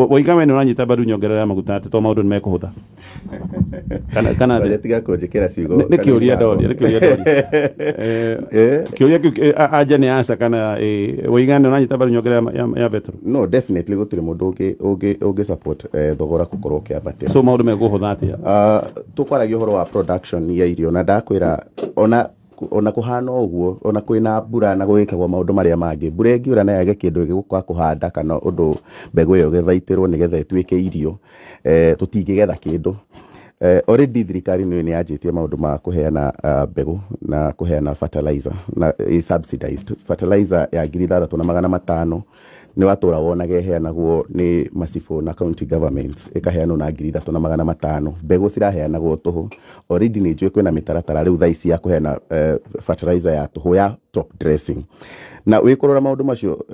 Woigame nä å ranyita mbaru nyongerera maguta atä to maå ndå nä mekåhå kana tiga kũnjĩkĩra ciugo nä kä å ria ndoria kä å ria kä u anja nä aca kana woigane nä å ranyita mbaru nyongerera ya betro no definitely gũtirĩ mũndũ ũngĩ support thogora gũkorwo ũkĩambatĩra so maå ndå megåhå atä tũkwaragia ũhoro wa production ya irio na ndakwĩra ona kũhana ũguo ona kwĩna mbura na gũgĩkagwo maũndũ marĩa mangĩ mbura ĩngiura na yage kĩndũ gĩgũka kũhanda kana ũndũ mbegũ ĩyo gĩthaitĩrwo nĩgetha ĩtuĩke irio tũtingĩgetha kĩndũ already thirikari nĩ yanjĩtie maũndũ ma kũheana mbegũ na kũheana fertilizer na subsidized fertilizer ya 6,500 nĩ watũra wonaga ĩheanagwo nĩ macibũ na county governments ĩkaheanwo na 3,500 mbegũ ciraheanagwo tũhũ already nĩ njũĩ kwĩna mĩtaratara rĩu thaa ici ya kũheana fertilizer ya tũhũ ya top dressing na wĩkũrora maũndũ macio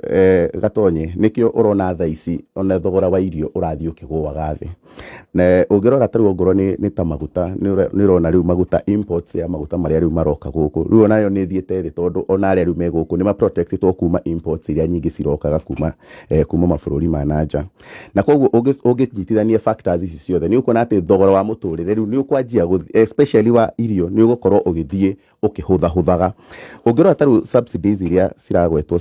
gatonye nĩkĩo ũrona thaa ici ona thogora wa irio ũrathiĩ ũkĩgũaga thĩ na ũngĩrora tarĩu ongorwo nĩ ta maguta nĩ ũrona rĩu maguta imports ya maguta marĩa rĩu maroka gũkũ rĩu onayo nĩ thiĩte thĩ tondũ ona arĩa rĩu me gũkũ nĩ maprotectĩtwo kuma imports iria nyingĩ cirokaga kuma mabũrũri ma nanja na koguo ũngĩnyitithania factors ici ciothe nĩ ũkuona atĩ thogora wa mũtũrĩre rĩu nĩ ũkwanjia especially wa irio nĩ ũgũkorwo ũgĩthiĩ ũkĩhũthahũthaga ũngĩrora tarĩu subsidies iria ciragwetwo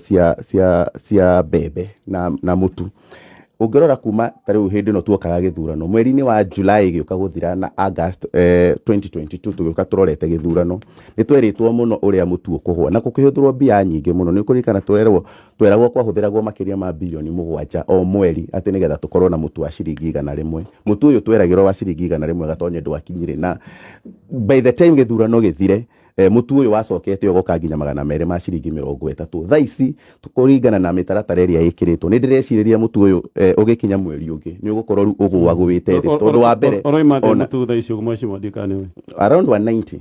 cia mbembe na mũtu ũngĩrora kuma tarĩu hĩndĩ ĩno tuokaga gĩthurano mweri-inĩ wa July gĩũka gũthira na August 2022 tũgĩũka tũrorete gĩthurano nĩ twerĩtwo mũno ũrĩa mũtu ũkũhũa na gũkĩhũthĩrwo mbia nyingĩ mũno nĩ ũkũririkana tweragwo kwahũthĩragwo makĩria ma bilioni 7 o mweri atĩ nĩgetha tũkorwo na mũtu wa ciringi 100 mũtu ũyũ tweragĩrwo wa ciringi 100 gatonye ndwakinyire na by the time gĩthurano gĩthire mũtu ũyũ wacokete ũgoka nginya 200 ma ciringi 30 thaa ici tũkũringana na mĩtaratara ĩrĩa ĩkĩrĩtwo nĩ ndĩreciria mũtu ũyũ ũgĩkinya mweri ũngĩ nĩ ũgũkorwo rĩu ũgũagũĩte thĩ tondũ wa mbere oroima mũtu thaa ici mheshimiwa ndikane around 190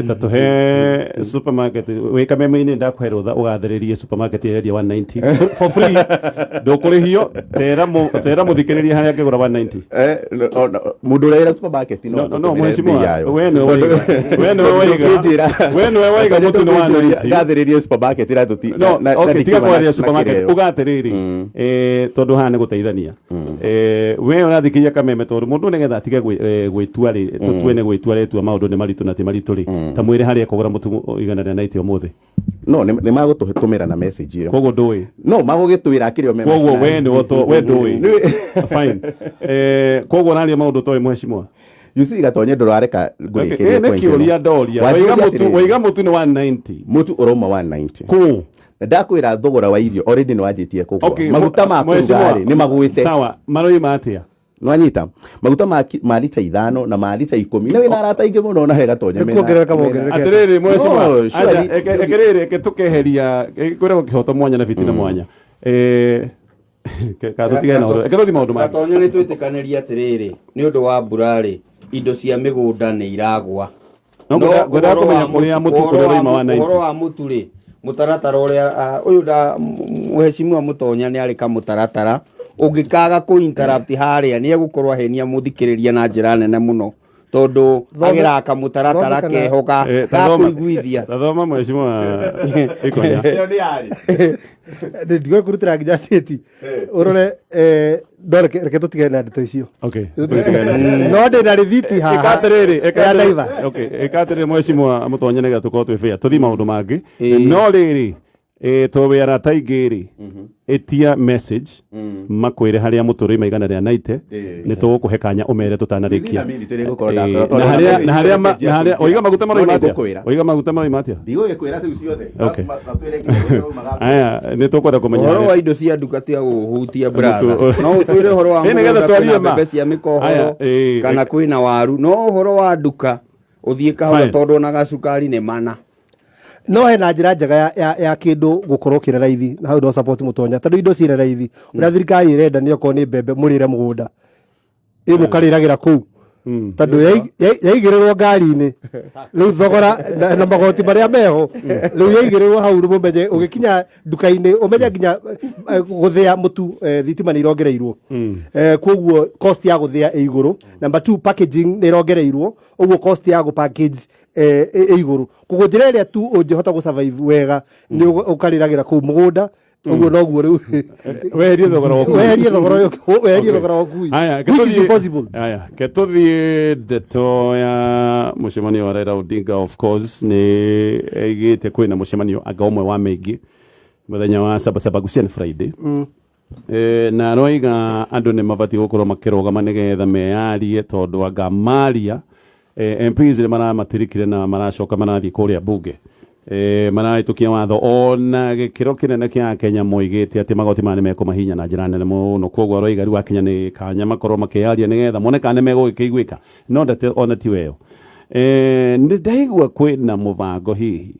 tatuhe supermarket wika meme-inĩ ndakũhe rũtha ũgathĩrĩrie supermarket ĩrendia 190 for free ndũkũrĩhio tera mũthikĩrĩria harĩa angĩgũra 190 mũndũ ũrĩa supermarket no mheshimiwa we nĩwe waiga mũtu nĩ 190 ngathĩrĩrie supermarket ĩratũti no okay tiga kwaria supermarket ũgatĩrĩrĩ tondũ haha nĩ gũteithania we ũrathikĩria kameme tondũ mũndũ nĩgetha atige gwĩtua rĩ tũtue nĩ gwĩtua rĩtua maũndũ nĩ maritũ na ti maritũ ta mwĩre harĩa kũgũra mũtu igana rĩa 90 ũmũthĩ no nĩ magũtũmĩra na message ĩyo koguo ndũĩ no magũgĩtwĩra kĩrĩa meme koguo we ndũĩ fine koguo ũraria maũndũ toĩ mheshimiwa yusi gatonye ndũrareka ngũrĩkĩrie nĩ kĩũria ndoria waiga mũtu nĩ 190 mũtu ũrauma 190 kũ ndakwĩra thogora wa irio already nĩ wanjĩtie kũgũa maguta ma kũrugarĩ nĩ magũĩte sawa maroima atĩa nwanyita maguta ma lita 5 na ma lita 10 na wĩna arata ingĩ mũno na he gatonye mena atĩrĩrĩ mheshimiwa ekĩrĩrĩ tũkeheria kwĩragwo kĩhoto mwanya na fitina mwanya katũtige na ũndũ ekĩrũthi maũndũ mangĩ gatonye nĩ twĩtĩkanĩria atĩrĩrĩ nĩ ũndũ wa mbura rĩ indo cia mĩgũnda nĩ iragwa ngwenda kũmenya kũrĩa mũtu kũrĩa ũraima wa 90 ũhoro wa mũtu rĩ mũtaratara ũrĩa ũyũ mheshimiwa Mũtonya nĩ arĩ kamũtaratara ũngĩkaga kũ-interrupt harĩa nĩ egũkorwo ahenia mũthikĩrĩria na njĩra nene mũno tondũ agera kamũtaratara keho ga kũiguithia thoma mheshimiwa ikonya ndio kũrutĩra nginya ndĩti ũrore reke tũtige na ndeto icio okay no ndĩ na rĩthiti haha ĩkatĩrĩrĩ mheshimiwa Mũtonya nĩgetha tũkorwo twĩ fair tũthi maũndũ mangĩ no rĩrĩ tũwĩra taingĩ rĩ etia message makwĩre harĩa mũtu ũrĩ igana rĩa 90 nĩ tũgũkũhe kanya ũmere tũtanarĩkia na harĩa oiga maguta maroima atĩa ndigũgĩkwĩra ciu ciothe aya nĩ tũkwenda kũmenya ũhoro wa indo cia nduka tia gũhutia brother no ũtwĩre ũhoro wa mbembe cia mĩkohoro kana kwĩna waru no ũhoro wa nduka ũthiĩ kahora tondũ na gacukari nĩ mana no hena njĩra njega ya kĩndũ gũkorwo kĩrĩ raithi na hau ndo support Mũtonya tondũ indo cirĩ raithi ũrĩa thirikari ĩrenda nĩ okorwo nĩ mbembe mũrĩre mũgũnda mũkarĩragĩra kũu tondũ yaigĩrĩrwo ngari-inĩ rĩu thogora na magoti marĩa meho rĩu yaigĩrĩrwo hau mũmenye ũgĩkinya nduka-inĩ ũmenye nginya gũthĩa mũtu thitima nĩ irongereirwo koguo cost ya gũthĩa ĩ igũrũ number 2 packaging nĩ irongereirwo ũguo cost ya package ĩ igũrũ koguo njĩra ĩrĩa tu ũngĩhota gũ survive wega nĩ ũkarĩragĩra kũu mũgũnda Uguo noguo riu weherie thogora waku weherie thogora waku aya which is impossible. aya ketuthie ndeto ya mucemanio wa Raila Odinga of course ni eigite kwina mucemanio anga umwe wa maingi muthenya wa Sabasaba Guseni Friday na roiga andu ni mabati gukorwo makirugama nigetha meyarie tondu anga maria MPs ni maramatirikire na maracoka marathie kuria bunge marahitukia watho ona gikiro kinene kia Kenya moigite ati magoti mane meko mahinya na njira nene muno koguo roiga riu wa Kenya ni kanya makorwo makiaria nigetha monekane megugikiguika no ndate ona ti weo ni ndaigua kwina mubango hihi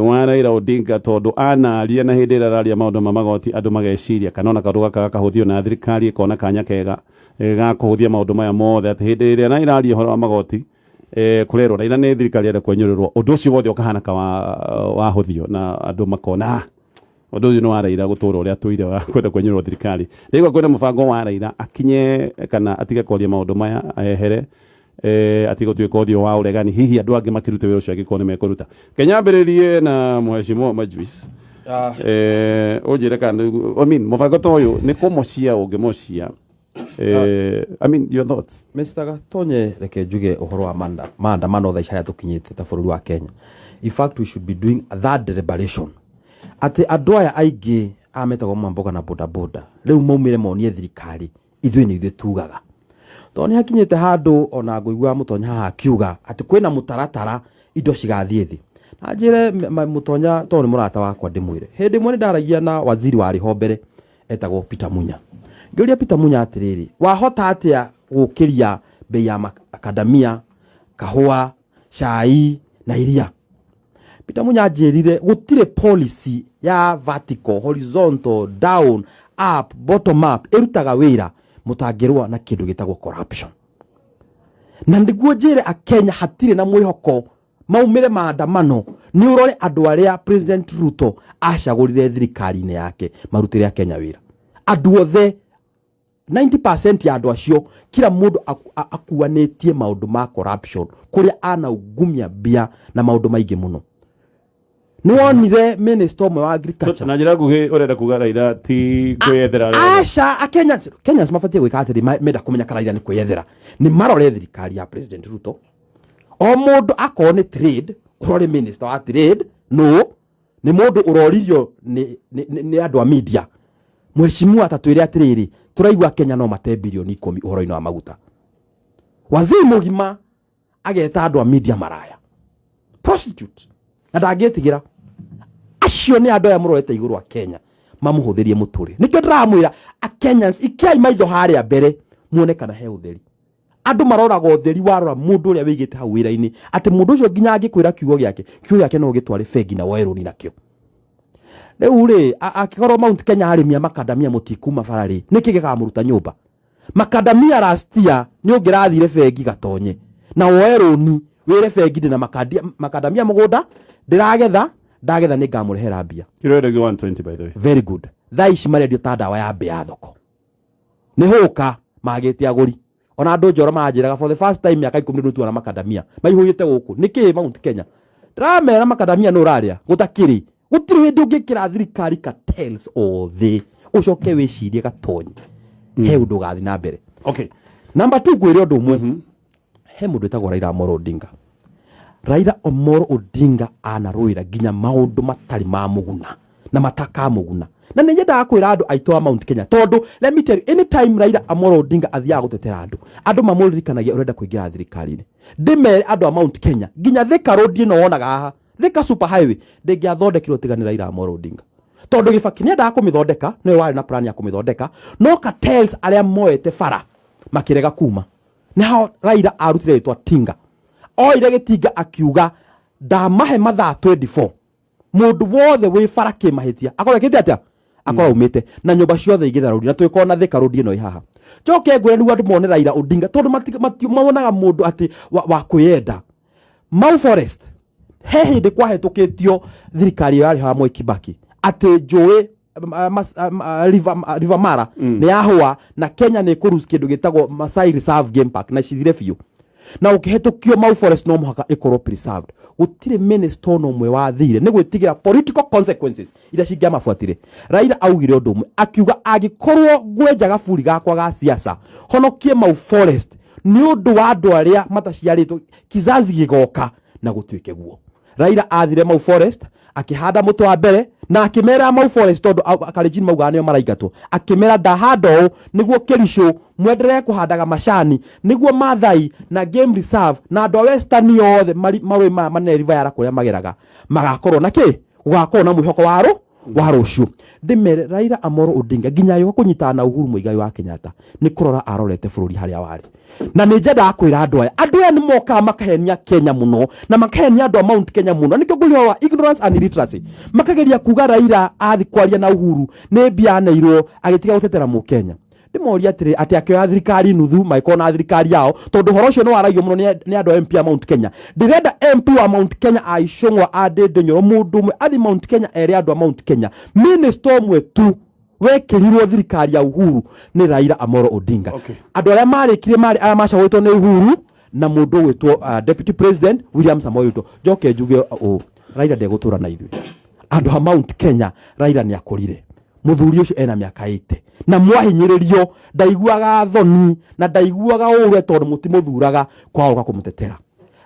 wa Raila Odinga tondu anaria na hindi raria maundu ma magoti andu mageciria kana ona karuga kahuthio na thirikari ikona kanya kega ga kuhuthia maundu maya mothe ati hindi ria na iraria horo wa magoti kurero Raila ni thirikari ya kwenyururwo undu ucio wothe ukahana ka wa huthio na andu makona undu ucio no Raila gutura uria tuire wa kwenda kwenyururwo thirikari ndigwa kwenda mubango wa Raila akinye kana atige kwaria maundu maya ehere atigo tuwe kodio wa uregani hihi andu angi makirute wira ucio agikone mekuruta Kenya mbiririe na mheshimiwa Majwis ojire kana I mean mubango toyo ni komocia ungemocia I mean your thoughts Mr. Gatonye reke njuge uhoro wa maandamano thaa icia tukinyite ta bururi wa Kenya. In fact we should be doing that deliberation ati andu aya aingi ametagwo mamboga na boda boda riu maumire monie thirikari ithui ni ithui tugaga toni hakinyite handu ona nguigua mutonya haha akiuga ati kwina mutaratara indo cigathie thi na njire mutonya toni murata wakwa ndimwire hindi mwe ndaragia na waziri wa riho mbere etagwo Peter Munya ngiuria Peter Munya atiriri wahota atia gukiria bei ya akademia kahua chai na iria Peter Munya njirire gutire policy ya vertical horizontal down up bottom up irutaga wira mutangirwa na kindu gitagwo corruption na ndiguo njire a Kenya hatire na mwihoko maumire maandamano ni urore andu aria President Ruto acagurire thirikari-ini yake marutire a Kenya wira andu othe 90% ya andu acio kila mundu akuanetie maundu ma corruption kuria ana ugumia bia na maundu maingi muno ni wonire minister omwe wa agriculture na njira nguhi urenda kuga Raila ti kwiyethera asha a Kenya mafatie gwika atiri menda kumenya Raila ni kwiyethera ni marore thirikari ya President Ruto o mundu akone trade urore minister wa trade no ni mundu uroririo ni andu a media mheshimiwa atatwire atiriri turaigwa Kenya no mate bilioni 10 uhoro-ini wa maguta waziri mugima ageta andu a media maraya prostitute na ndangetigira acio ni andu aya murorete iguru wa Kenya mamuhuthirie muturi nikyo ndiramwira a Kenyans ikiai maitho haria mbere muone kana he utheri andu maroraga utheri warora mundu uria wigite hau wira-ini ati mundu ucio nginya angikwira kiugo giake no gitware fegi na wairuni nakio riu ri akikorwo Mount Kenya harimia makadamia mutikuma farari niki gigamuruta nyumba makadamia rastia ni ungirathire fegi Gatonye na wairuni wire fegi na makadamia mugunda ndagetha ni ngamurehera mbia kirwede 120 by the way very good thaici marendio ta ndawa ya mbia thoko ni huka magite aguri ona andu njoro manjiraga for the first time miaka 10 ndutu na makadamia maihuyite guku niki Mount Kenya ndramera makadamia no raria gutakiri gutiri hindi ungikira thirikari cartels othe ucoke wicirie Gatonye he undu gathi na mbere okay number 2 gwire undu umwe he mundu etagwo Raila Amolo Odinga Raila Amolo Odinga anaruira ginya maundu matari ma muguna na mataka muguna na ninyenda akwira andu aitwa Mount Kenya tondu let me tell you anytime Raila Amolo Odinga athia gutetera andu mamuririkanagia urenda kuingira thirikari-ini ndime andu a Mount Kenya ginya Thika Road no wonaga haha Thika super highway ndingiathondekirwo tigani Raila Amolo Odinga tondu gibaki ni nda kumithondeka ni wari na plan ya kumithondeka no cartels aria moete fara makirega kuma naho Raila arutire ritwa Tinga oire gitinga akiuga ndamahe mathaa 24 mundu wothe wi fara kimahitia akorekete atia akora umite na nyumba ciothe igitharuri na twikona Thika Road ino ihaha njoke ngwire ni andu mone Raila Odinga tondu mamonaga mundu ati wa kwiyenda Mau Forest he hindi kwahetukitio thirikari yari ha Moi Kibaki ati njui River Mara ni yahwa na Kenya ni kurus kindu gitagwo Masai Reserve Game Park na cithire fiu na ukihetukio Mau Forest no muhaka ikorwo preserved gutire minister no mwe wathire ni gwitigira political consequences ira cingia mafuatire. Raila augire undu umwe akiuga agikorwo gwenja gaburi gakwa ga siasa honokie mau forest ni undu wa andu aria mataciaritwo kizazi gigoka na gutwike guo. Raila athire mau forest akihanda mutu wa mbere na akimera mau forest tondu akarijini mauga nio maraigatwo akimera ndahando niguo Kerisho mwenderee kuhandaga macani niguo Mathai na game reserve na andu a western yothe marui manene river yara kuria mageraga magakorwo na ki gugakorwo na mwihoko wa rucio. Ndimere Raila Amolo Odinga nginya yo kunyitana na Uhuru Muigai wa Kenyatta ni kurora arorete bururi haria wari na ni njenda akwira andu aya ni moka makahenia Kenya muno na makahenia andu a Mount Kenya muno nikyo guhwa ignorance and illiteracy makageria kuga Raila athi kwaria na Uhuru ni bianeirwo agitiga gutetera mu Kenya. Ndimoria atiri ati akioya thirikari nuthu maikona thirikari yao tondu horo ucio no waragio muno ni andu MP a Mount Kenya. Ndirenda MP wa Mount Kenya aishongwa ade ndonyoro mundu mwe athi Mount Kenya eri andu a Mount Kenya minister mwe tu wekirirwo thirikari ya Uhuru ni Raila Amolo Odinga. Andu aria marikire aya macagwitwo ni Uhuru na mundu witwo deputy president William Samoei Ruto. Njoke njuge Raila ndegutura na ithui andu a Mount Kenya. Raila ni akurire muthuri ucio ena miaka 80 na mwahinyiririo ndaiguaga thoni na ndaiguaga ure tondu mutimuthuraga kwaoga kumutetera.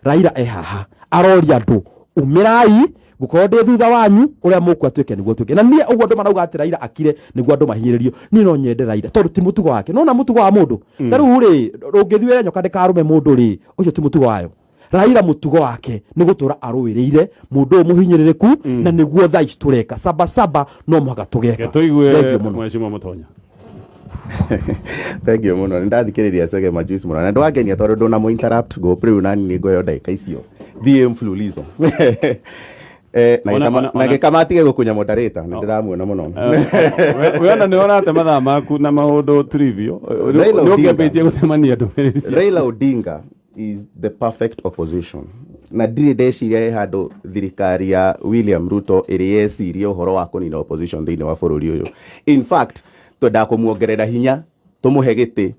Raila haha aroria andu umirai gukorwo ndi thutha wanyu uria muku atwike niguo twike na nie uguo andu marauga ati Raila akire niguo andu mahinyiririo ni no nyende Raila tondu ti mutugo wake nona mutugo wa mundu taru ri rungithiwira nyoka ndikarume mundu ri ucio ti mutugo wayo. Raila mutugo wake ni gutura aruwiriire mundu muhinyiririku na niguo thaici tureka saba no muhaka tugeka. Tuigue Mheshimiwa Mutonya. Thank you muno ndathikiriria Sege Majuice muno na ndwagenia tondu ndona mo interrupt go pre nani ni ngoyo ndaika icio thie mfululizo na gikamatige gukunya moderator ni ndiramuona muno weona ni onate mathaa maku na maundu trivial ni ukembetie gutemania ndumiriri. Raila Odinga is the perfect opposition na ndire ndeciria handu thirikari ya William Ruto iri yeciria uhoro wa kunina opposition thiini wa bururi uyu. In fact twenda kumuongerera hinya tumuhe giti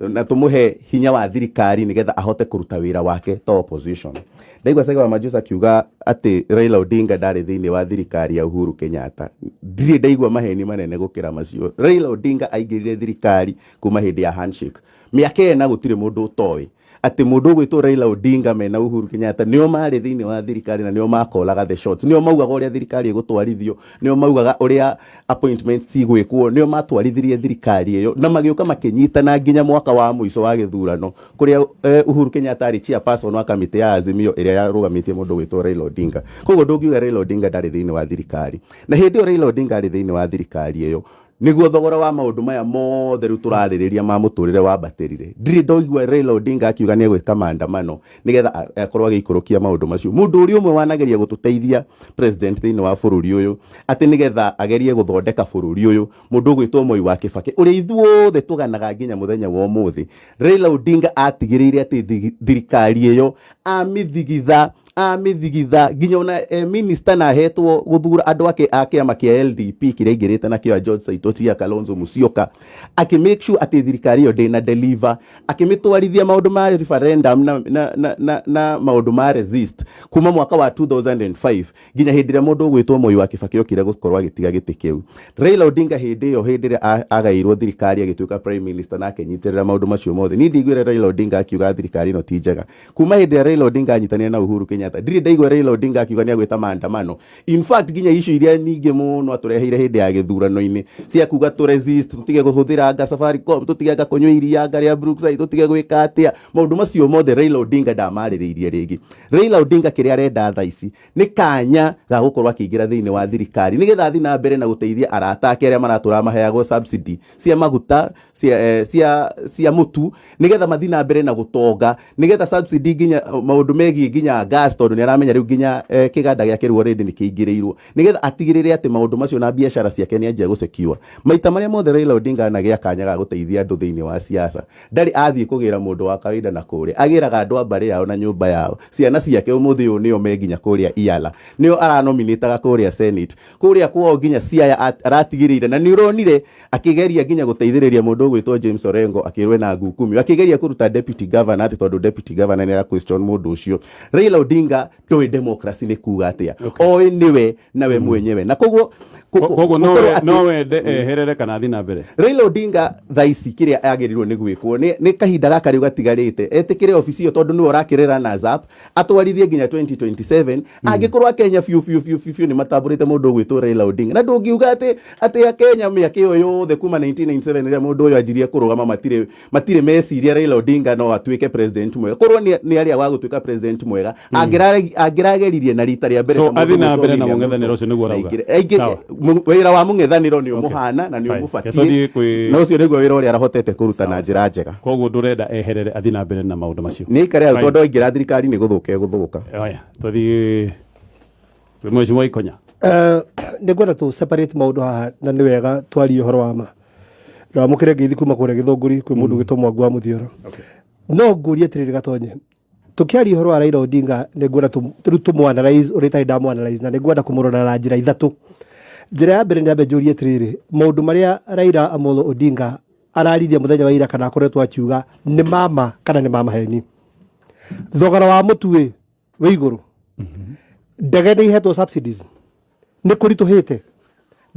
na tumuhe hinya wa thirikari nigetha ahote kuruta wira wake to opposition. Ndaigua Sege wa Majuice akiuga ati Raila Odinga ndari thiini wa thirikari ya Uhuru Kenyatta. Ndire ndaigua maheni manene gukira macio. Raila Odinga aingirire thirikari kuma hindi ya handshake miaka ena gutire mundu utowi ati mundu gwitwo Raila Odinga mena Uhuru Kenyatta nio mari thiini wa thirikari na nio makolaga the shots nio maugaga uria thirikari igutwarithio nio maugaga uria appointments cigwikwo nio matwarithirie thirikari iyo na magiuka makinyitana nginya mwaka wa muico wa githurano kuria Uhuru Kenyatta ari chairperson wa kamiti ya Azimio iria yarugamitie mundu gwitwo Raila Odinga. Koguo ndungiuga Raila Odinga ndari thiini wa thirikari na hindi o Raila Odinga ari thiini wa thirikari iyo niguo thogora wa maundu maya mothe riu turaririria ma muturire wa batirire. Ndiri ndoigua Raila Odinga akiuga ni gwika maandamano nigetha akorwo agikurukia maundu macio. Mundu uri umwe wanageria gututeithia president thiini wa bururi uyu ati nigetha agerie guthondeka bururi uyu mundu gwitwo Moi wa Kibaki uri ithuothe tuganaga nginya muthenya wa umuthi. Raila Odinga atigiriire ati thirikari iyo amithigitha nginya ona minister na hetwo guthura andu ake amakia LDP kiria ingirite na kio George Saitoti ya Kalonzo Musyoka aki make sure ati thirikari yo ndina deliver akimitwarithia maundu ma referendum na maundu ma resist kuma mwaka wa 2005 nginya hindi ria mundu gwitwo Moi wa Kibaki okire gukorwa agitiga giti kiu. Raila Odinga hindi agairwo thirikari agituika prime minister na akenyitirira maundu macio mothe ni ndigwire Raila Odinga akiuga thirikari no ti njega kuma hindi ya Raila Odinga anyitania na Uhuru Kenyatta. Ndiri ndaigua Raila Odinga akiuga ni agwita maandamano. In fact nginya issue iria ningi muno atureheire hindi ya githurano-ini cia kuga tu resist tutige guhuthira nga Safaricom tutige nga kunywa iria nga ria Brookside tutige gwika atia maundu macio mothe Raila Odinga ndamaririirie ringi. Raila Odinga kiria arenda thaici ni kanya ga gukorwa akiingira thiini wa thirikari nigetha athi na mbere na guteithia arata ake aria maratura maheagwo subsidy cia maguta cia mutu nigetha mathi na mbere na gutonga nigetha subsidy nginya maundu megie nginya gas gas tondu ni aramenya riu nginya kiganda giake riu already ni kiingiriirwo nigetha atigirire ati maundu macio na biashara ciake ni anjia gusekiwa maita maria mothe Raila Odinga na gia kanya ga guteithia andu thiini wa siasa ndari athie kugira mundu wa kawaida na kuria agiraga andu a mbari yao na nyumba yao ciana ciake umuthi uyu nio menginya kuria iala nio aranominitaga kuria Senate kuria kwao nginya Siaya aratigirire na ni uronire akigeria nginya guteithiriria mundu gwitwo James Orengo akirwe na ngukumi akigeria kuruta deputy governor ati tondu deputy governor ni ara question mundu ucio Raila Odinga ndoi democracy ni kuga atia oi niwe nawe mwenyewe na koguo nowe eherere kana athi na mbere Raila Odinga thaici kiria agirirwo ni gwikwo ni kahinda gaka riu gatigarite etikire ofisi yo tondu ni orakirira na zap atwarithie nginya 2027 angikorwa Kenya fiu ni matamburite mundu gwitwo Raila Odinga na ndungiuga ati ya Kenya miaka iyo yothe kuma 1997 ria mundu uyu ajirie kurugama matire meciria Raila Odinga no atuike president mwega korwo ni aria wa gutuika president mwega angirageririe na rita ria mbere so athi na mbere na mungethaniro ucio niguo rauga wira wa mungethaniro ni umuhana na ni umufatie na ucio niguo wira uria arahotete kuruta na njira njega koguo ndurenda eherere athi na mbere na maundu macio ni kare tondu aingira thirikari ni guthuka oya tuthi mwezi wa ikonya ningwenda tu separate maundu haha na ni wega twari uhoro wa ma na mukire ngithi kuma kuria githunguri kwi mundu gitomwa ngwa muthioro no ngurie tiriri gatonye tukiari uhoro wa Raila Odinga ningwenda tu analyze urita ndamu analyze na ningwenda kumurora na njira ithatu njira ya mbere ndambe njurie tiriri maundu maria Raila Amolo Odinga araririe muthenya wa ira kana akoretwo akiuga ni mama kana ni mama heni thogora wa mutui we iguru ndege ni ihetwo subsidies ni kurituhite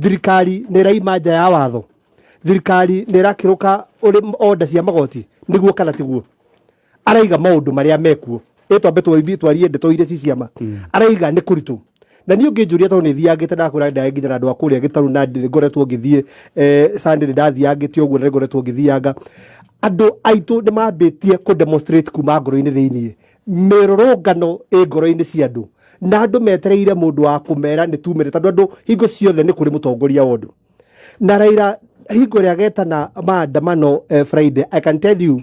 thirikari ni raima nja ya watho thirikari ni rakiruka uri order cia magoti niguo kana tiguo araiga maundu maria mekuo etwambe twarie ndeto ire ciciama araiga ni kuritu na ni ungijuria tondu ni thiangite na kura ndae nginya andu akuria gitaru na ndi ngoretwo ngithie Sunday ndathiangite uguo na ngoretwo ngithianga andu aitu ni mambitie ku demonstrate kuma ngoro-ini thiini mirorongano ngoro-ini cia andu na andu metereire mundu wa kumera ni tumire tondu andu hingo ciothe ni kuri mutongoria wondu na Raila hingo ria getana maandamano Friday I can tell you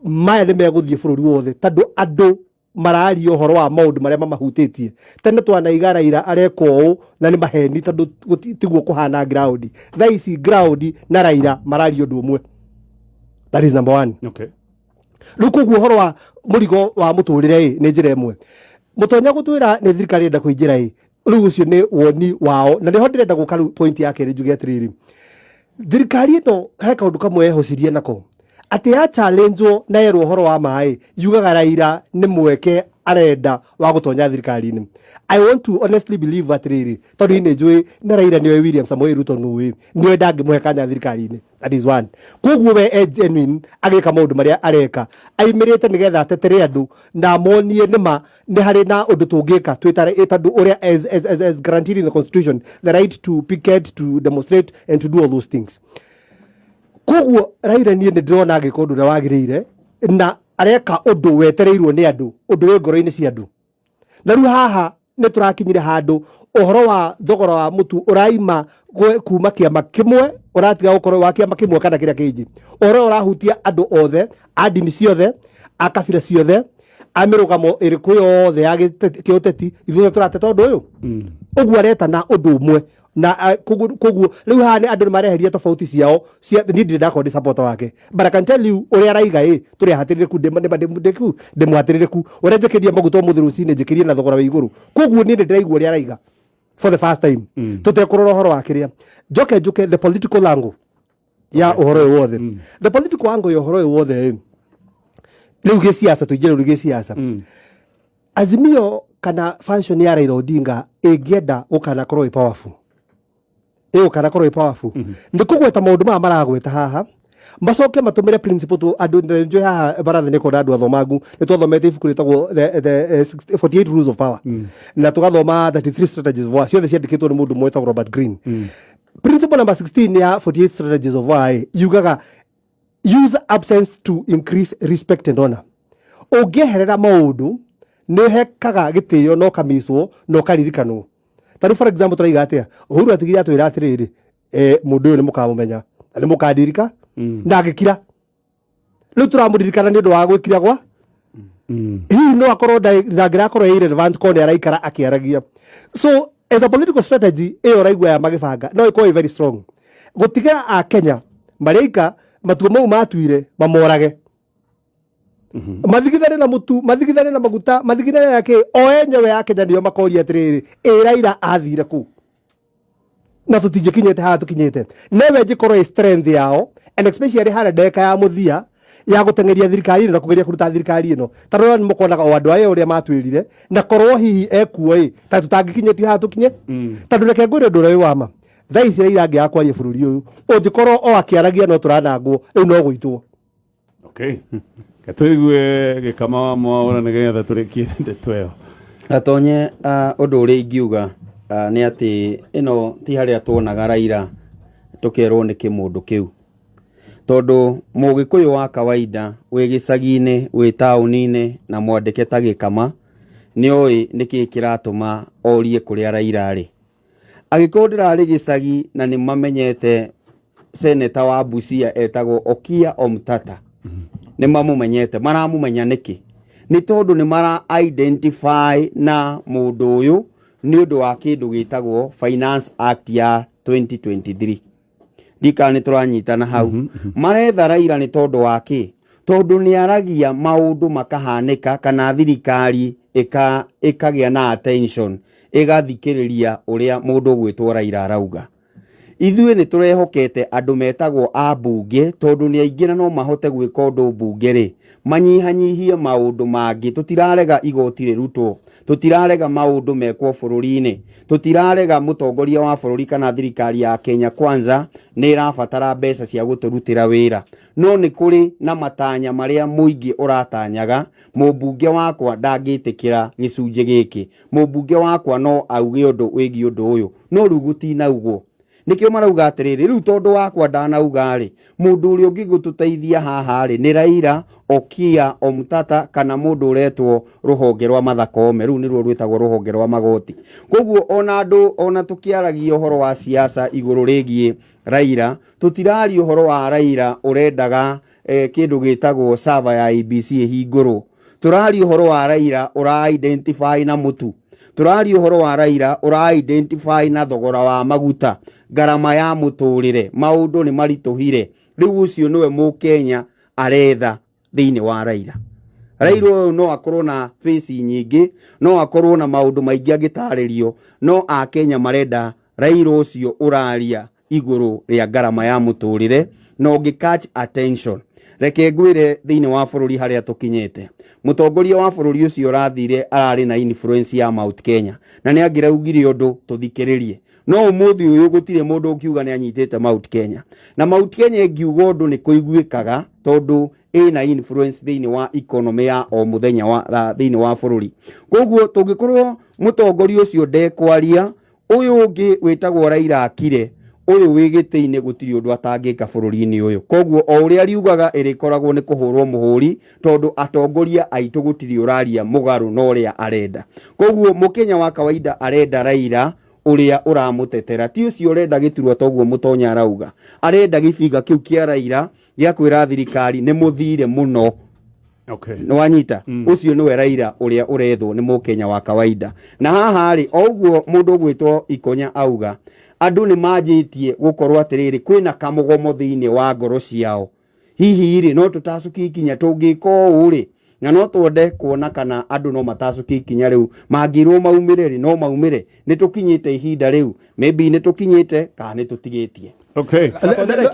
maya ni meguthie bururi wothe tondu andu marari uhoro wa maundu maria mamahutitie tene twanaiga Raila areko na ni maheni tondu tiguo kuhana ground thaici ground na Raila marari undu umwe that is number 1 okay ruko uhoro wa murigo wa muturire ni njira imwe mutonya gutwira ni thirikari enda kuinjira riu ucio ni woni wao na niho ndirenda guka point yake ri njuge atiriri thirikari ino he kaundu kamwe ehocirie nako ati ya challenge na yerwo horo wa mai yugaga Raila ni mweke arenda wa gutonya thirikari-ini I want to honestly believe atiriri tondu ni njui na Raila ni William Samoei Ruto nui ni wenda ngimuhe kanya thirikari-ini that is one koguo we genuine agika maundu maria areka aimirite nigetha atetere andu na monie ni hari na undu tungika twitare tondu uria as guaranteed in the constitution the right to picket, to demonstrate and to do all those things koguo Raila ni ndirona agika undu na wagirire na areka undu wetereirwo ni andu undu we ngoro-ini cia andu na riu haha ni turakinyire handu uhoro wa thogora wa mutu uraima kuma kiama kimwe uratiga gukorwo wa kiama kimwe kana kiria kingi uhoro urahutia andu othe adini ciothe akabira ciothe amirugamo iriku yothe ya kiuteti ithuothe turateta undu uyu uguo areta na undu umwe na koguo riu haha ni andu mareheria tofauti ciao ni ndiri ndakwo ndi supporter wake but I can tell you uria araiga turi hatiririku ndimwatiririku uria njikiria maguto muthiru cine njikirie na thogora wa iguru koguo ni ndiraigua uria araiga for the first time tutekurora horo wa kiria njuke the political angle ya uhoro uyu wothe the political angle ya uhoro uyu wothe riu gisiasa tuinjire riu gisiasa Azimio kana function ya Raila Odinga ingienda ukana korwo powerful ukana korwo powerful ndikugweta maundu ma maragweta haha macoke matumire principle tu andu nje haha barathe ni kona andu athomagu ni twathomete ibuku ritagwo the 48 rules of power na tugathoma 33 strategies of war ciothe ciandikitwo ni mundu mwetagwo Robert Greene principle number 16 ya 48 strategies of war yugaga use absence to increase respect and honor ungeherera maundu ni hekaga gitio no kamiswo no karirikanwo tari for example turaiga atia Uhuru atigire atwira atiriri mundu uyu ni mukamumenya ni mukadirika na agikira riu turamuririkana ni undu wa gwikira gwa He no akorwo ndangĩrakorwo irrelevant ko nĩ araikara akĩaragia. So as a political strategy ĩyo raigua ya magĩbanga no ĩkorwo very strong gũtigĩra a Kenya marĩika matua mau matuire mamorage mathigithane na mutu mathigithane na maguta mathigithane yake o enyewe ya Kenya nĩo makoria atĩrĩrĩ Raila athire kũ na tũtingĩkinyĩte haha tũkinyĩte newe njĩkorwo strength yao and especially harĩa ndeka ya mũthia ya gũteng'eria thirikari ĩno na kũgeria kũruta thirikari ĩno tarora nĩ mũkonaga o andũ aya ũrĩa matwĩrire na korwo hihi ekuo ta tũtangĩkinyĩtio haha tũkinye tondũ reke ngwĩre ũndũ ũrĩa wĩ wama thaa ici Raila angĩaga kwaria bũrũri ũyũ ũngĩkorwo o akĩaragia no tũranangwo rĩu no gũitwo. Okay. Katũigue gĩkama wa mwaũra nĩgetha tũrĩkie ndeto ĩyo. Atonye ũndũ ũrĩa ingiuga nĩ atĩ ĩno ti harĩa tuonaga Raila tũkerwo nĩ kĩmũndũ kĩu tondũ mũgĩkũyũ wa kawaida wĩ gĩcagi-inĩ wĩ taũni-inĩ na mwandĩke ta gĩkama nĩoĩ nĩkĩ kĩratũma orie kũrĩa Raila arĩ. Agĩkorwo ndĩrarĩ gĩcagi na nĩ mamenyete seneta wa Busia etagwo Okiya Omtata nĩ mamũmenyete maramũmenya nĩkĩ nĩ tondũ nĩ mara identify na mũndũ ũyũ nĩ ũndũ wa kĩndũ gĩtagwo Finance Act ya 2023 ndika nĩ tũranyitana hau maretha Raila nĩ tondũ wa kĩ tondũ nĩ aragia maũndũ makahanĩka kana thirikari ĩkagĩa na attention ĩgathikĩrĩria ũrĩa mũndũ gwĩtwo Raila arauga. Ithuĩ nĩ tũrehokete andũ metagwo ambunge tondũ nĩ aingĩ na no mahote gwĩka ũndũ mbunge rĩ manyihanyihie maũndũ mangĩ tũtirarega igoti rĩrutwo tũtirarega maũndũ mekwo bũrũri-inĩ tũtirarega mũtongoria wa bũrũri kana thirikari ya Kenya Kwanza nĩ ĩrabatara mbeca cia gũtũrutĩra wĩra no nĩ kũrĩ na matanya marĩa mũingĩ ũratanyaga mũmbunge wakwa ndangĩtĩkĩra gĩcunjĩ gĩkĩ mũmbunge wakwa no auge ũndũ wĩgiĩ ũndũ ũyũ no rĩu gũtinaugwo nikio marauga atĩrĩrĩ rĩu tondũ wakwa ndanauga rĩ mũndũ ũrĩa ũngĩgũtũteithia haha rĩ nĩ Raila Okiya Omtata kana mũndũ ũretwo rũhonge rwa Martha Koome rĩu nĩruo rwĩtagwo rũhonge rwa magoti. Koguo ona andũ ona tũkĩaragia ũhoro wa siasa igũrũ rĩgiĩ Raila tũtirari ũhoro wa Raila ũrendaga kĩndũ gĩtagwo server ya IEBC hingũrwo tũrari ũhoro wa Raila ũra-identify na mũtu tũrari ũhoro wa Raila ũra-identify na thogora wa maguta garama ya mũtũrĩre maũndũ nĩ maritũhire rĩu ũcio nĩwe mũkenya aretha thĩinĩ wa Raila. Raila ũyũ no akorwo na face nyingĩ no akorwo na maũndũ maingĩ agĩtarĩrio no a Kenya marenda Raila ũcio ũraria igũrũ rĩa garama ya mũtũrĩre no catch attention. Reke ngwĩre thĩinĩ wa bũrũri harĩa tũkinyĩte mũtongoria wa bũrũri ũcio ũrathire ararĩ na influence ya Mount Kenya na nĩ angĩraugire ũndũ tũthikĩrĩrie no ũmũthĩ ũyũ gũtirĩ mũndũ ũkiuga nĩ anyitĩte Mount Kenya na Mount Kenya ĩngiuga ũndũ nĩ kũiguĩkaga tondũ ĩna influence thĩinĩ wa economy ya o mũthenya wa thĩinĩ wa bũrũri. Koguo tũngĩkorwo mũtongoria ũcio ndekwaria ũyũ ũngĩ wĩtagwo Raila akire ũyũ wĩ gĩtĩ-inĩ gũtirĩ ũndũ atangĩka bũrũri-inĩ ũyũ. Koguo o ũrĩa riugaga ĩrĩkoragwo nĩ kũhũrwo mũhũri tondũ atongoria aitũ gũtirĩ ũraria mũgarũ na ũrĩa arenda. Koguo mũkenya wa kawaida arenda Raila ũrĩa ũramũtetera ti ũcio ũrenda gĩturwa toguo mũtonya arauga arenda gĩbinga kĩu kĩa Raila gĩa kwĩra thirikari nĩ mũthire mũno. Okay. Nĩ wanyita ũcio nĩwe Raila ũrĩa ũrethwo nĩ mũkenya wa kawaida na haha rĩ o ũguo mũndũ gwĩtwo Ikonya auga andũ nĩ manjĩtie gũkorwo atĩrĩrĩ kwĩna kamũgomo thĩinĩ wa ngoro ciao hihi rĩ no tũtacuki ikinya tũngĩka ũũ rĩ na no twende kuona kana andũ no matacuki ikinya rĩu mangĩrwo maumĩre rĩ no maumĩre nĩ tũkinyĩte ihinda rĩu maybe nĩ tũkinyĩte kana nĩ tũtigĩtie. Okay.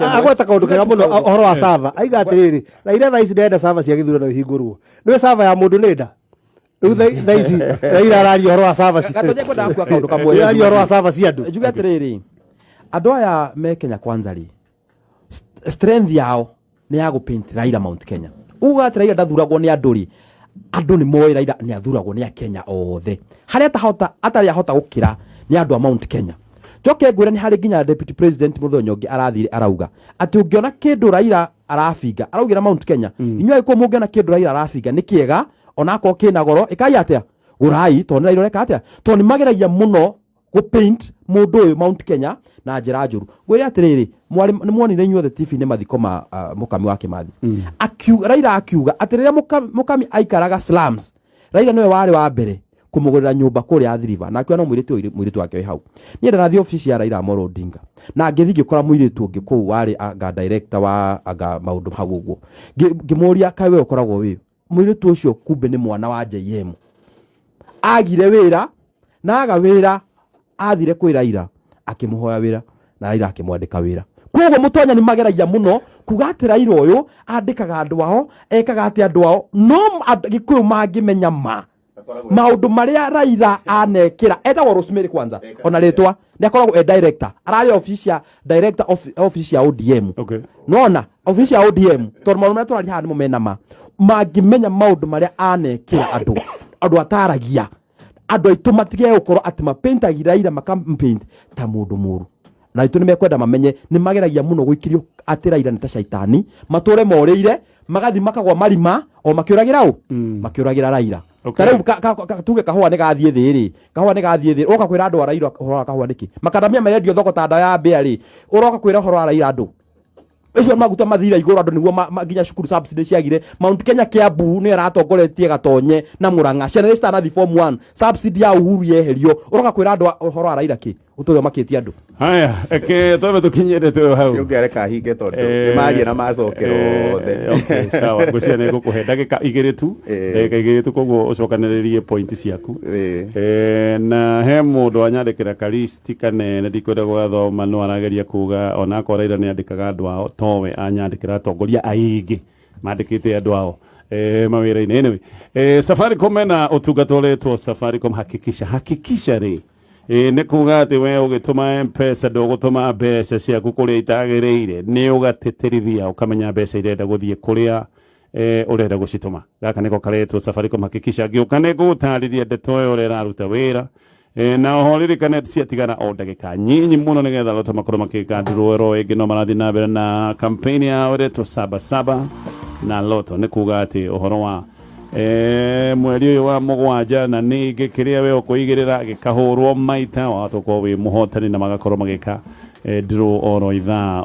Agweta kaũndũ kega mũno ũhoro wa server aiga atĩrĩrĩ Raila thaa ici ndenda server cia gĩthurano ihingũrwo nĩ server ya mũndũ nĩ nda rĩu thaa ici Raila araria ũhoro wa server Gatonye kwenda kuga kaũndũ kamwe araria ũhoro wa server cia andũ njuge atĩrĩrĩ andũ aya me Kenya Kwanza rĩ strength yao nĩ ya gũpaint Raila Mount Kenya uga atĩ Raila ndathuragwo nĩ andũ rĩ andũ nĩ moĩ Raila nĩ athuragwo nĩ Akenya othe harĩa atarĩ ahota gũkĩra nĩ andũ a Mount Kenya. Njoke ngwĩre nĩ harĩ nginya deputy president Muthonyo ũngĩ arathire arauga atĩ ũngĩona kĩndũ Raila arabinga araugĩra Mount Kenya inyuĩ agĩkorwo mũngĩona kĩndũ Raila arabinga nĩ kĩega onakorwo kĩna goro ĩkai atĩa gũrai tondũ Raila ũreka atĩa tondũ nĩ mageragia mũno go paint mundu uyu Mount Kenya na njira njuru ngwire atiriri ni mwonire inyuothe TV ni mathiko ma Mukami wa Kimathi akiuga Raila akiuga atiriria Mukami aikaraga slums Raila niwe wari wa mbere kumugurira nyumba kuria Athiriva na akiona mwiritu wake hau ni ndarathi office ya Raila Amolo Odinga na ngithi ngikora mwiritu ungi kuu wari anga director wa anga maundu hau uguo ngimuria kai we ukoragwo wi mwiritu ucio kumbe ni mwana wa JM agire wira na aga wira athire kwi Raila akimuhoya wira na Raila akimwandika wira koguo Mutonya ni mageragia muno kuga ati Raila uyu andikaga andu ao ekaga ati andu ao no Gikuyu mangimenya maundu maria Raila anekira etagwo Rosemary kwanza ona ritwa ni akoragwo director arari office ya ODM nona office ya ODM tondu maundu maria turari haha ni mumena mangimenya maundu maria anekira andu ataragia andu aitu matige gukorwo ati mapaintagira Raila makampaint ta mundu muru na itu nimekwenda mamenye ni mageragia muno guikirio ati Raila ni ta shaitani mature moreire magathi makagwa marima o makiuragira makiuragira Raila tare tuge kahua ni gathie thiri kahua ni gathie thiri oka kwira andu Raila horo kahua niki makadamia marendio thoko ta nda ya mbea ri uroka kwira horo Raila andu icio maguta mathira iguru andu niguo nginya cukuru subsidy ciagire Mount Kenya Kiambu ni aratongoretie Gatonye na Murang'a ciana citanathi form 1 subsidy ya Uhuru yeherio uroka kwira andu horo Raila ki utuge makitie andu haya tobe tukinyere tu hau yongereka hinge tondu magie na macokero okay sawa gucia ne gukuhe ndagika igiri tu ndagika igiri tu koguo ucokaniririe point ciaku na he mundu anyandikira kalisti kanene ndikwenda gwathoma no arageria kuga ona ko Raila ni andikaga andu ao towe anyandikira atongoria aingi mandikite andu ao mawira-ini anyway Safaricom na utungatore tu Safaricom hakikisha ri ne kuga ati we ugituma M-Pesa ndugutuma mbeca ciaku kuria itagiriire ni ugateterithia ukamenya mbeca irenda guthie kuria urenda gucituma gaka niko karetwo Safaricom hakikisha giukane gutariria ndeto yo iraruta wira na horiri kana ciatigana o ndagika nyinyi muno nigetha loto makoro makikandiro ro igi no marathi na mbere na campaign ya ureto saba na loto ne kuga ati uhoro wa mweri uyu wa mugwanja na ningi kiria we ukuigirira gikahurwo maita watuko wi muhotani na magakorwo magika draw oro itha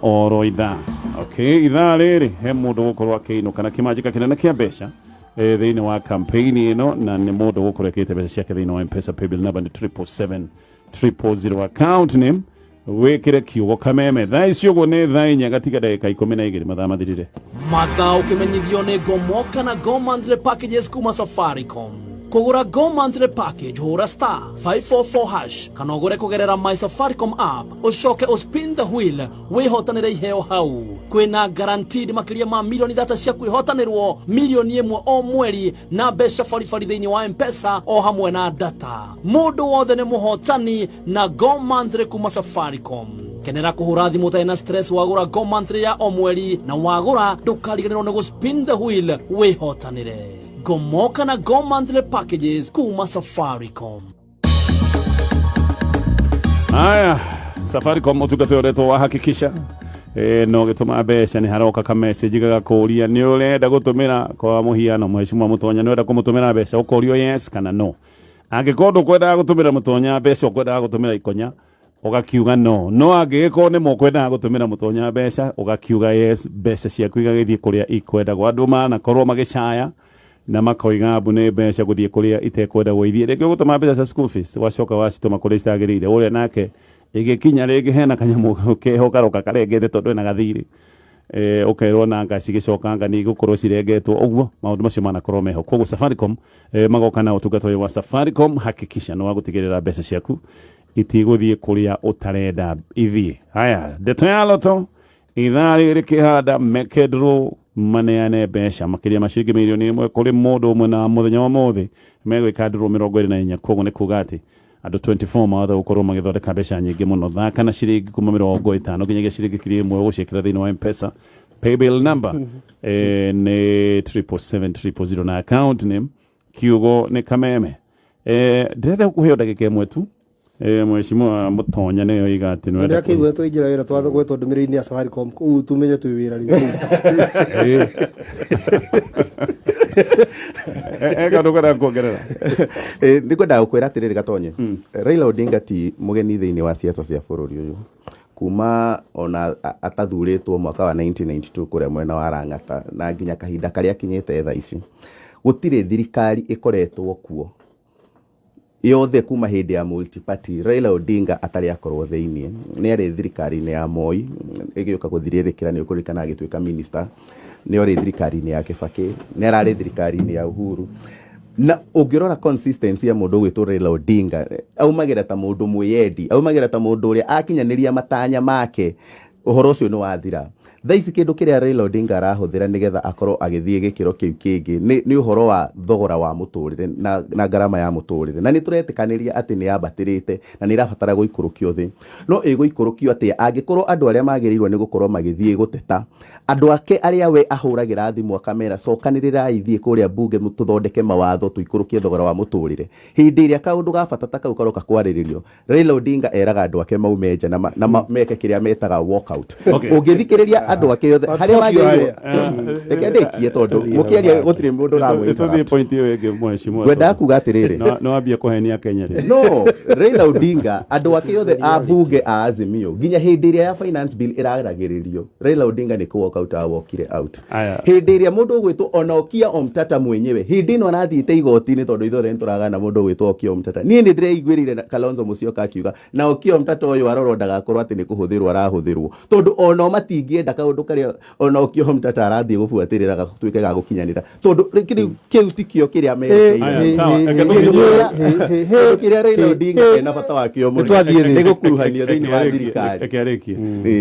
okay itha riri he mundu gukorwo akiinuka na kimanjika kinene kia mbeca thiini wa campaign ino na ni mundu gukorwo ekite mbeca ciake thiini wa M-Pesa paybill number 77700 account name wikire kiugo kameme thaa icio guo ni thaa inya gatiga ndagika 12 mathaa mathirire mathaa ukimenyithio ni Gomoka na Go Monthly Packages kuma Safaricom kugura Go Monthly Package hura star 544# kana ugure kugerera My Safaricom app ucoke uspin the wheel wihotanire iheo hau kwina guaranteed makiria ma milioni data cia kwihotanirwo milioni 1 o mweri na mbeca baribari thiini wa M-Pesa o hamwe na data mundu wothe ni muhotani na Go Monthly kuma Safaricom kenera kuhura thimu utai na stress wagura Go Monthly ya o mweri na wagura ndukariganirwo ni guspin the wheel wihotanire Gomoka na Go Monthly Packages kuma Safaricom. Aya, Safaricom utugate ureto wa hakikisha no gituma mbeca ni haroka ka message gagakuria ni urenda gutumira kwa muhiano mheshimiwa Mutonya ni urenda kumutumira mbeca ukorio yes kana no angikorwo kwenda gutumira Mutonya mbeca ukwenda gutumira ikonya ugakiuga no angikorwo ni mukwenda gutumira Mutonya mbeca ugakiuga yes mbeca ciaku igagithie kuria ikwenda gwa nduma na korwo magicaya na makoiga abune mbeca guthie kuria itekwenda guithie reke gutuma mbeca cia school fees wacoka wacituma kuria citagirire uria nake igikinya ringi hena kanyamu keho karoka karengete tondu na gathiri ukairwo na ngaci gicokanga ni gukorwo cirengetwo uguo maundu macio manakorwo meho koguo Safaricom magoka na utungata wa Safaricom hakikisha no wagutigirira mbeca ciaku itiguthie kuria utarenda ithie haya ndeto ya loto ithari rikihanda mekedro maneane mbeca makiria maciringi milioni 1 kuri mundu umwe na muthenya wa muthi megwikandiro 24 koguo ni kuga ati andu 24 maatha gukorwo magithondeka mbeca nyingi muno thaka na ciringi kuma 50 nginyagia ciringi 1,000 gucikira thiini wa M-Pesa paybill number ni 77700 na account name kiugo ni kameme ndenda kuheo ndagika imwe tu mheshimiwa Mutonya niyo igati no ndio kiugo twinjira wira twatho gwetwo ndumiri-ini ya Safaricom ku tumenye twi wira ri ega ndukara kuongerera nä kwendaga gå kwä ra atä rä rä Gatonye Raila Odinga ti må geni thä inä wa ciaca cia bå rå ri å yå kuma ona atathurä two mwaka wa 1992 kå rä a mwena wa Rang'ata na nginya kahinda karä a kinyä te tha ici gå tirä thirikari ä koretwo kuo yothe kuma hĩndĩ ya multiparty Raila Odinga atarĩ akorwo thĩinĩ nĩ arĩ thirikari-inĩ ya Moi ĩgĩũka gũthirĩrĩkĩra nĩ ũkũririkana agĩtuĩka minister nĩ arĩ thirikari-inĩ ya Kibaki nĩ ararĩ thirikari-inĩ ya Uhuru na ũngĩrora consistency ya mũndũ gwĩtwo Raila Odinga aumagĩra ta mũndũ mwĩyendi aumagĩra ta mũndũ ũrĩa akinyanĩria matanya make ũhoro ũcio nĩ wathira thaa ici kĩndũ kĩrĩa Raila Odinga arahũthĩra nĩgetha akorwo agĩthiĩ gĩkĩro kĩu kĩngĩ nĩ ũhoro wa thogora wa mũtũrĩre na ngarama ya mũtũrĩre na nĩ tũretĩkanĩria atĩ nĩ yambatĩrĩte na nĩ ĩrabatara gũikũrũkio thĩ no ĩgũikũrũkio atĩa angĩkorwo andũ arĩa magĩrĩirwo nĩ gũkorwo magĩthiĩ gũteta andũ ake arĩa we ahũragĩra thimũ akamera cokanĩrĩrai ithiĩ kũrĩa mbunge tũthondeke mawatho tũikũrũkie thogora wa mũtũrĩre hĩndĩ ĩrĩa kaũndũ ga bata ta kau karoka kwarĩrĩrio Raila Odinga eraga andũ ake maume nja na meke kĩrĩa metaga walkout ũngĩthikĩrĩria andũ ake yothe harĩa magĩrĩirwo reke ndĩkie tondũ mũkĩaria gũtirĩ mũndũ ũramwĩta tũthiĩ point ĩyo ĩngĩ mheshimiwa ngwendaga kuga atĩrĩrĩ no ambie kũhenia Kenya rĩ no Raila Odinga andũ ake yothe a bunge a Azimio nginya hĩndĩ ĩrĩa ya finance bill ĩraragĩrĩrio Raila Odinga nĩ walk out awokire out hĩndĩ ĩrĩa mũndũ ũgwĩtwo ona Okiya Omtata mwenyewe hĩndĩ ĩno arathiĩte igoti-inĩ tondũ ithuothe nĩtũragana mũndũ ũgwĩtwo Okiya Omtata niĩ nĩ ndĩreiguĩrĩire Kalonzo Musyoka akiuga na Okiya Omtata ũyũ arorwo ndagakorwo atĩ nĩ kũhũthĩrwo arahũthĩrwo tondũ ona matingĩenda kaũndũ karĩa ona Okiya Omtata arathiĩ gũbuatĩrĩra gatuĩke ga gũkinyanĩra tondũ kĩu ti kĩo kĩrĩa merekeire kĩrĩa Raila Odinga ena bata wakĩo mũno nĩ gũkuruhanio thĩinĩ wa thirikari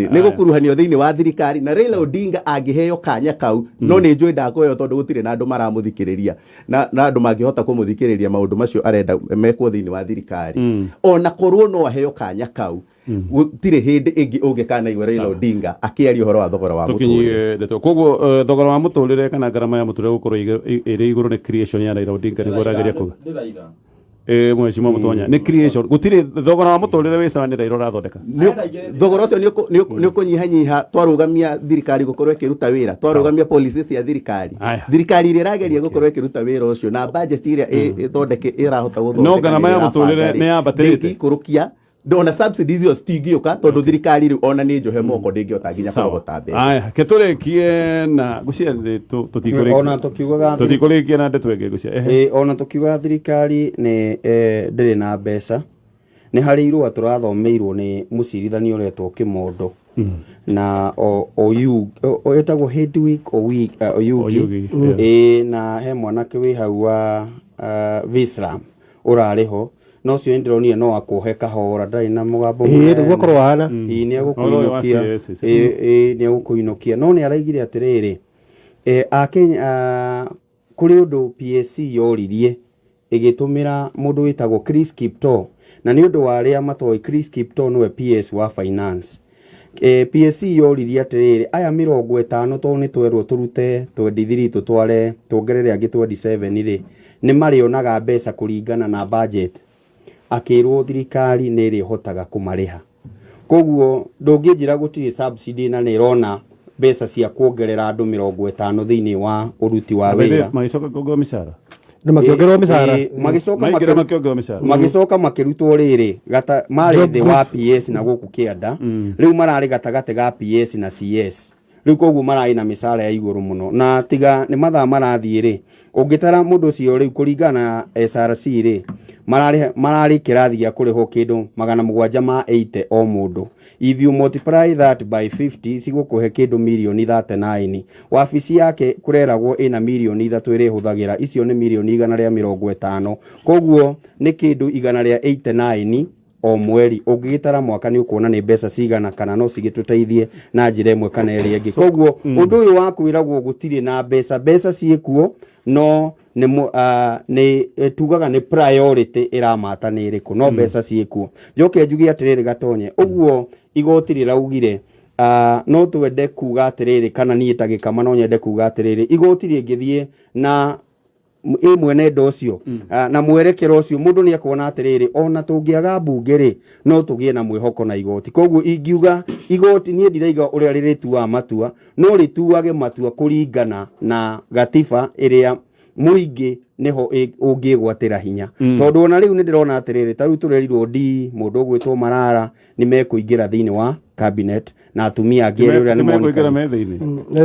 nĩ gũkuruhanio thĩinĩ wa thirikari na Raila Odinga angĩheo kanya kau no nĩ njũĩ ndakũheo tondũ gũtirĩ na andũ maramũthikĩrĩria na andũ mangĩhota kũmũthikĩrĩria maũndũ macio arenda mekwo thĩinĩ wa thirikari ona korwo no aheo kanya kau gũtirĩ hĩndĩ ĩngĩ ũngĩkanaigua Raila Odinga akĩaria ũhoro wa thogora wa mũtũrĩre koguo thogora wa mũtũrĩre kana ngarama ya mũtũrĩre gũkorwo ĩrĩ igũrũ nĩ creation ya Raila Odinga nĩguo ũrageria kuga mheshimiwa Mũtonya nĩ creation gũtirĩ thogora wa mũtũrĩre wĩ sawa nĩ Raila ũrathondeka thogora ũcio nĩ ũkũnyihanyiha twarũgamia thirikari gũkorwo ĩkĩruta wĩra twarũgamia policies cia thirikari thirikari ĩrĩa ĩrageria gũkorwo ĩkĩruta wĩra ũcio na budget ĩrĩa ĩthondeke ĩrahota gũthondeka no ngarama ya mũtũrĩre nĩ yambatĩrĩte ikũrũkia ndona subsidies icio citingĩũka tondũ thirikari rĩu ona nĩ njohe moko ndĩngĩhota nginya kũrogota mbeca aya ketũrĩkie na gũcia tũtikũrĩkie na ndeto ĩngĩ gũcia ona tũkiuga thirikari nĩ ndĩrĩ na mbeca nĩ harĩ irũa tũrathomeirwo nĩ mũcirithania ũretwo Kĩmondo na etagwo Hedwig Oyugi na he mwanake wĩ hau wa Visram ũrarĩ ho no cio ndĩronire no akũhe kahora ndarĩ na mũgambo nĩguo korwo hana nĩ egũkũinũkia no nĩ araigire atĩrĩrĩ Akenya kũrĩ ũndũ PSC yoririe ĩgĩtũmĩra mũndũ wĩtagwo Chris Kiptoo na nĩ ũndũ wa arĩa matoĩ Chris Kiptoo nĩwe PS wa finance PSC yoririe atĩrĩrĩ aya 50 to nĩ twerwo tũrute 23 tũtware tuongerere angĩ 27 rĩ nĩ marĩonaga mbeca kũringana na budget akĩrwo thirikari nĩ ĩrĩhotaga kũmarĩha koguo ndũngĩnjĩra gũtirĩ subsidy na nĩ ĩrona mbeca cia kuongerera andũ 50 thĩinĩ wa ũruti wa wĩra magĩcoka kuongererwo mĩcara na makĩongererwo mĩcara magĩcoka makĩrutwo rĩrĩ marĩ thĩ wa PS na gũkũ kĩanda rĩu mararĩ gatagatĩ ga PS na CS rĩu koguo mararĩ na mĩcara ya igũrũ mũno na tiga nĩ mathaa marathiĩ rĩ ũngĩtara mũndũ ũcio rĩu kũringana na SRC rĩ mararĩ kĩrathi gĩa kũrĩhwo kĩndũ 780 o mũndũ if you multiply that by 50 cigũkũhe kĩndũ mirioni 39 wabici yake kũreragwo ĩna mirioni 3 ĩrĩhũthagĩra icio nĩ mirioni 150 koguo nĩ kĩndũ 189 o mweri ũngĩgĩtara mwaka nĩ ũkuona nĩ mbeca cigana kana no cigĩtũteithie na njĩra ĩmwe kana ĩrĩa ĩngĩ koguo ũndũ ũyũ wa kwĩragwo gũtirĩ na mbeca ciĩkuo no nĩ tugaga nĩ priority ĩramata nĩ ĩrĩkũ no mbeca ciĩkuo njoke njugie atĩrĩrĩ Gatonye ũguo igoti rĩraugire no twende kuga atĩrĩrĩ kana niĩ ta Gĩkama no nyende kuga atĩrĩrĩ igoti rĩngĩthiĩ na mwene ndo ũcio na mwerekero ũcio mũndũ nĩ akuona atĩrĩrĩ ona tũngĩaga mbunge rĩ no tũgĩe na mwĩhoko na igoti koguo ingiuga igoti niĩ ndiraiga ũrĩa rĩrĩtuaga matua no rĩtuage matua kũringana na gatiba ĩrĩa mũingĩ niho ungigwatira hinya tondu ona riu ni ndirona atiriri ta riu turerirwo ndi mundu gwitwo Marara ni mekuingira thiini wa cabinet na atumia angĩ uria ni mekuingira methiini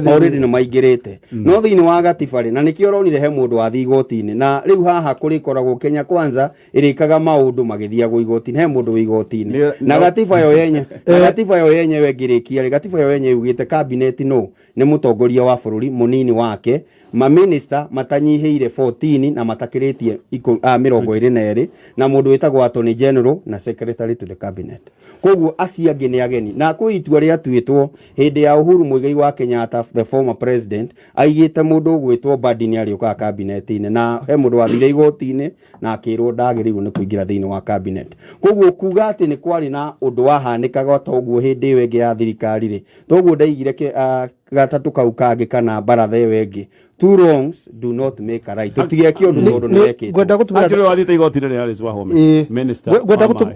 already ni maingirite no thiini wa gatiba ri na nikio ronire he mundu wathi igoti-ini na riu haha kuri koragwo Kenya Kwanza irikaga maundu magithiagwo igoti-ini he mundu wi igoti-ini na gatiba yo yenye na gatiba yo yenye wengirikia ri gatiba yo yenye yugite cabinet no ni mutongoria wa bururi munini wake ma minister matanyihiire 14 na matakiritie 22 na mundu witagwo attorney general na secretary to the cabinet koguo acia angi ni ageni na kwi itua ria tuitwo hindi ya Uhuru Muigai wa Kenyatta the former president aigite mundu gwitwo Badi ni arioka cabinet-ini na he mundu wathire igoti-ini na akirwo ndagiriirwo ni kuingira thiini wa cabinet koguo kuga ati ni kwari na undu wahanikaga toguo hindi wengi ya thirikari ri toguo ndaigire gatatu kau kangi kana baratha ĩyo ĩngĩ two wrongs do not make a right tutigeke undu mundu ni wekite gwenda gutumira akiri wathite igoti-ini ria Alice Wahome minister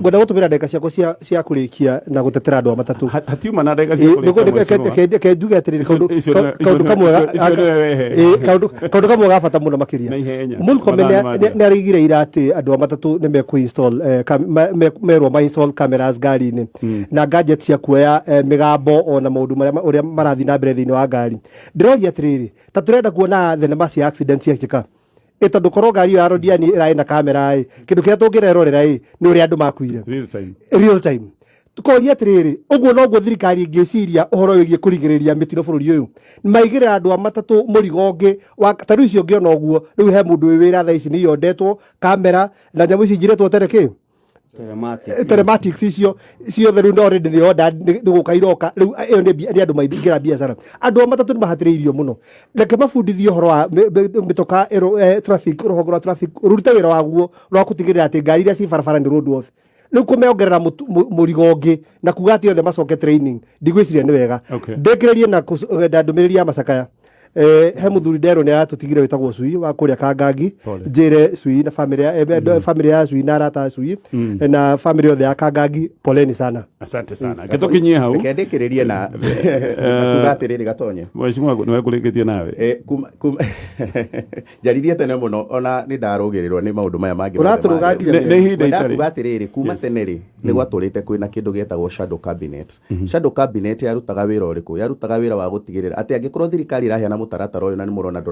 gwenda gutumira ndeka ciako cia kurikia na gutetera andu matatu hatiuma na ndeka cia kurikia ke njuge atiriri kaundu kamwe gabata muno makiria Murkomen ni arigire ira ati andu matatu ni meku install merwo ma install cameras ngari-ini na gadgets cia kuoya migambo ona maundu maria marathi na mbere thiini wa ngari ndiroria atiriri ta turenda kuona thenema cia accident ciakika tondu korwo ngari ya rodia ni iraĩ na kamera kindu kiria tungirerorera ni uria andu makuire real time tukoria atiriri uguo noguo thirikari ingiciria uhoro wigie kurigiriria mitino bururi uyu maigire andu matatu murigo ungi ta riu cio ngiona uguo riu he mundu wira tha ici ni yondetwo kamera na nyamu ici njiretwo tereki telematics icio ciothe riu already ni order ni gukairoka riu iyo ni andu maingira biacara andu matatu ni mahatiriirio muno reke mabundithio horo wa mitoka traffic ruhonge rwa traffic rurute wira waguo rwa gutigirira ati ngari iria ci barabara ni road worthy riu kumeongerera murigo ungi na kuga ati othe macoke training ndigwiciria ni wega ndekiririe na ndumiriria ya macakaya he muthuri ndero ni aratutigire witagwo Cui wa kuria Kangangi njire Cui na family ya Cui na arata Cui na family yothe ya Kangangi poleni sana asante sana gitukinyie hau kendikiririe na kugatiriri gatonye mheshimiwa ni wekuringitie nawe njaririe tene muno ona ni ndarugirirwo ni maundu maya mangi uraturugatia ni hinda itari kugatiriri kuma teneri ni gwaturite kwina kindu gietagwo shadow cabinet shadow cabinet yarutaga wira uriku yarutaga wira wa gutigirira ati angikorwo thirikari irahiana mutaratara uyu na ni murona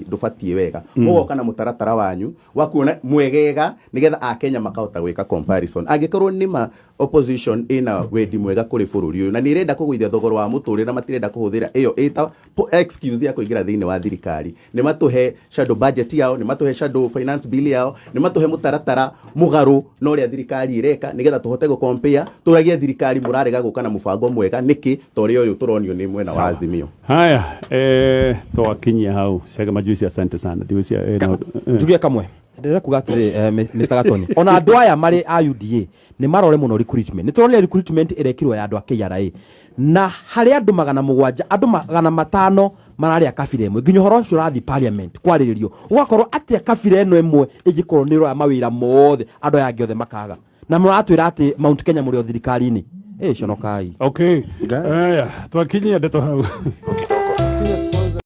ndufatie wega mugoka na mutaratara wanyu wa kuona mwegega nigetha akenya makahota gwika comparison angikorwo ni ma opposition ina wendi mwega kuri bururi uyu na ni irenda kugwithia thogoro wa muturire na matirenda kuhuthira iyo eta excuse ya kuingira thiini wa thirikari ni matuhe shadow budget yao ni matuhe shadow finance bill yao ni matuhe mutaratara mugaru no ria thirikari ireka nigetha tuhote go compare turagie thirikari murarega guka na mubango mwega niki tori uyu turonio ni mwena wa Azimio haya twakinyia hau Chege Majusi asante sana ndiucia njugie kamwe ndire kuga atiri Mr. Gatoni ona andu aya mari a UDA ni marore muno recruitment ni turonire recruitment irekirwo ya andu a KRA na hari andu 700 andu 500 mararia kabira imwe nginya horo ucio rathi parliament kwariririo ugakorwo atia kabira eno imwe igikorwo ni roya mawira mothe andu aya angi othe makaga na muratwira ati Mount Kenya muri o thirikari-ini conokai okay aya twakinyia ndeto hau